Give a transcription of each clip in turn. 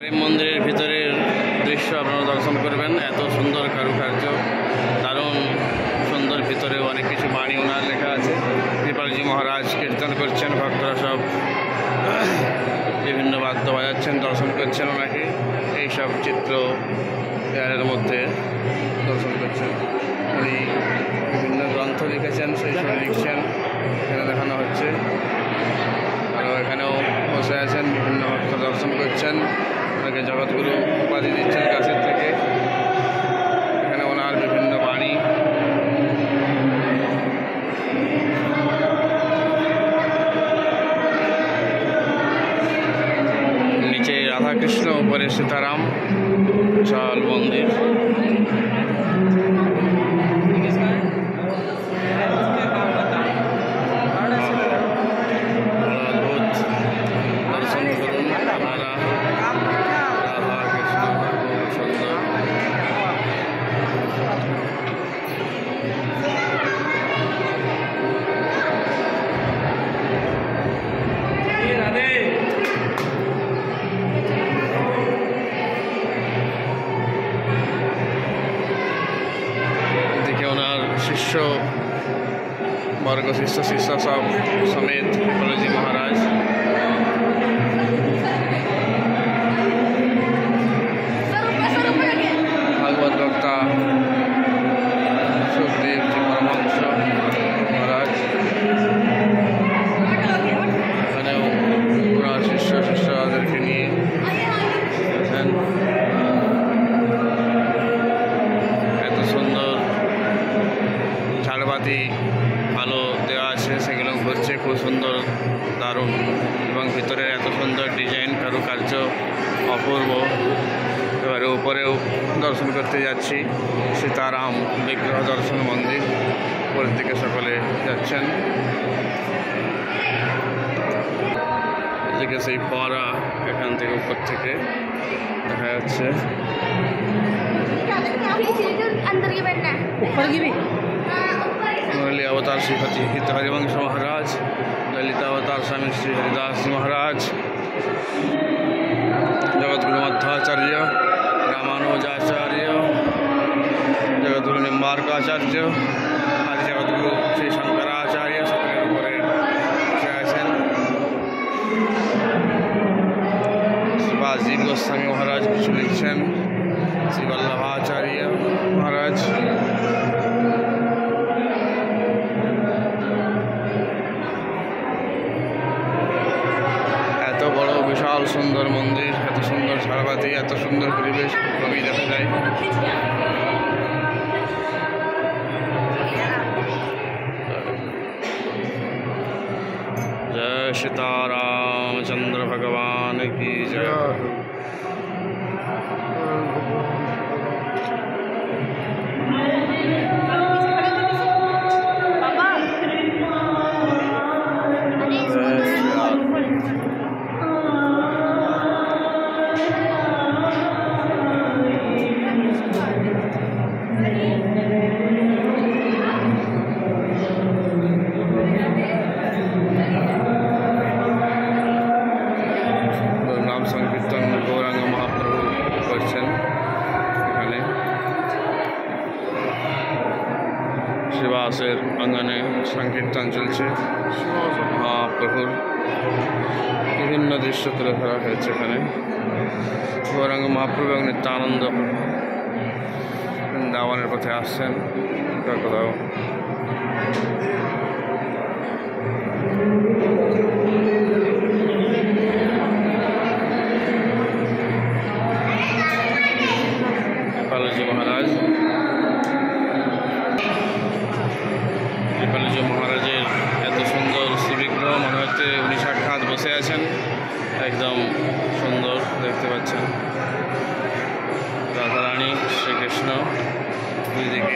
প্রেম মন্দিরের ভিতরের দৃশ্য আপনারা দর্শন করবেন। এত সুন্দর কারুকার্য, দারুণ সুন্দর। ভিতরে অনেক কিছু বাণী ওনার লেখা আছে। কৃপালজি মহারাজ কীর্তন করছেন, ভক্তরা সব বিভিন্ন বাদ্য বাজাচ্ছেন, দর্শন করছেন ওনাকে। এইসব চিত্র দেয়ালের মধ্যে দর্শন করছেন। উনি বিভিন্ন গ্রন্থ লিখেছেন, সেই সব লিখছেন, এখানে দেখানো হচ্ছে। আরও এখানেও বসে আছেন, বিভিন্ন ভক্ত দর্শন করছেন, ওনাকে জগৎগুরু উপাধি দিচ্ছেন কাছের থেকে। এখানে ওনার বিভিন্ন বাণী, নিচে রাধাকৃষ্ণ, উপরে সীতারাম, বিশাল মন্দির। शिष्य वर्ग शिष्य शिष्य सब समेत कृपालजी महाराज। भागवत वक्ता सुखदेव जी परमहंस महाराज, शिष्य शिष्य के लिए ঝাড়বাতি আলো দেওয়া আছে, সেগুলো ঘুরছে, খুব সুন্দর, দারুণ। এবং ভিতরের এত সুন্দর ডিজাইন, কারুকার্য অপূর্ব। এবারে উপরেও দর্শন করতে যাচ্ছি, সীতারাম বিগ্রহ দর্শন মন্দির। উপরের দিকে সকলে যাচ্ছেন। এদিকে সেই ফোয়ারা, এখান থেকে উপর থেকে দেখা যাচ্ছে। मुरली अवतार श्री हित हरिवंश महाराज, ललिता अवतार स्वामी श्री हरिदास जी महाराज, जगतगुरु मध्वाचार्य, रामानुजाचार्य, जगतगुरु निम्बार्काचार्य, आदि जगतगुरु श्री शंकराचार्य सकलेर उपरे बसे आছেন। शिवाजीव गोस्वामी महाराज কিছু লিখছেন, श्री वल्लभाचार्य महाराज। এত বড় বিশাল সুন্দর মন্দির, এত সুন্দর ঝাড়বাতি, এত সুন্দর পরিবেশ কমই দেখা যায়। जय सीतारामचंद्र भगवान की जय। नाम संकीर्तन गौरांग महाप्रभु करছেন এখানে। শিবাসের আঙ্গনে সংকীর্তন চলছে, মহাপ্রভুর বিভিন্ন দৃশ্য তুলে ধরা হয়েছে এখানে। গৌরাঙ্গ মহাপ্রভু এবং নিত্যানন্দ বৃন্দাবনের পথে আসছেন কোথাও। কৃপালজি মহারাজ, কৃপালজি মহারাজের এত সুন্দর শ্রীবিগ্রহ, মনে হচ্ছে উনি সাক্ষাৎ বসে আছেন, একদম সুন্দর দেখতে পাচ্ছেন। রাধারানী, শ্রীকৃষ্ণ দুই দিকে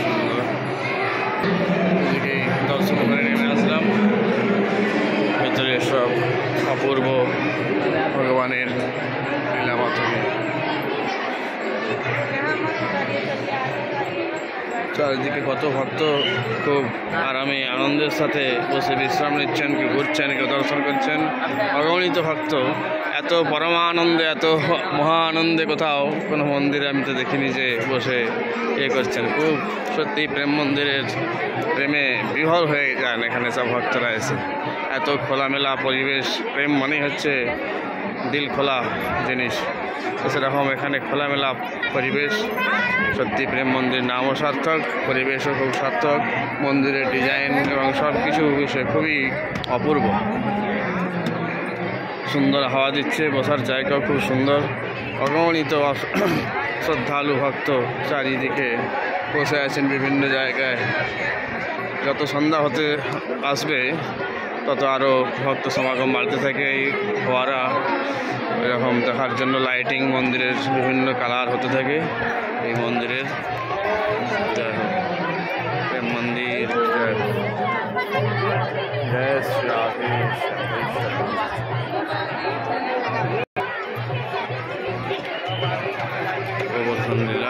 সুন্দর। দুদিকে দর্শন করে নেমে আসলাম। ভেতরে সব অপূর্ব ভগবানের লীলা মাধুরী। চারিদিকে কত ভক্ত খুব আরামে আনন্দের সাথে বসে বিশ্রাম নিচ্ছেন, কেউ ঘুরছেন, কেউ দর্শন করছেন। অগণিত ভক্ত এত পরমানন্দে, এত মহা আনন্দে কোথাও কোনো মন্দিরে আমি তো দেখিনি যে বসে করছেন। খুব সত্যি প্রেম মন্দিরের প্রেমে বিহ্বল হয়ে যান এখানে সব ভক্তরা এসে। এত খোলামেলা পরিবেশ, প্রেম মানেই হচ্ছে দিল খোলা জিনিস, তো সেরকম এখানে খোলামেলা পরিবেশ। সত্যি প্রেম মন্দির নামও সার্থক, পরিবেশও খুব সার্থক, মন্দিরের ডিজাইন এবং সব কিছু বিষয় খুবই অপূর্ব। সুন্দর হাওয়া দিচ্ছে, বসার জায়গাও খুব সুন্দর। অগণিত শ্রদ্ধালু ভক্ত চারিদিকে বসে আছেন বিভিন্ন জায়গায়। যত সন্ধ্যা হতে আসবে তত আরও ভক্ত সমাগম বাড়তে থাকে। এই ফোয়ারা এরকম দেখার জন্য লাইটিং মন্দিরের বিভিন্ন কালার হতে থাকে। এই মন্দিরের প্রেম মন্দির জয় শ্রী রাধে গোবর্ধন লীলা।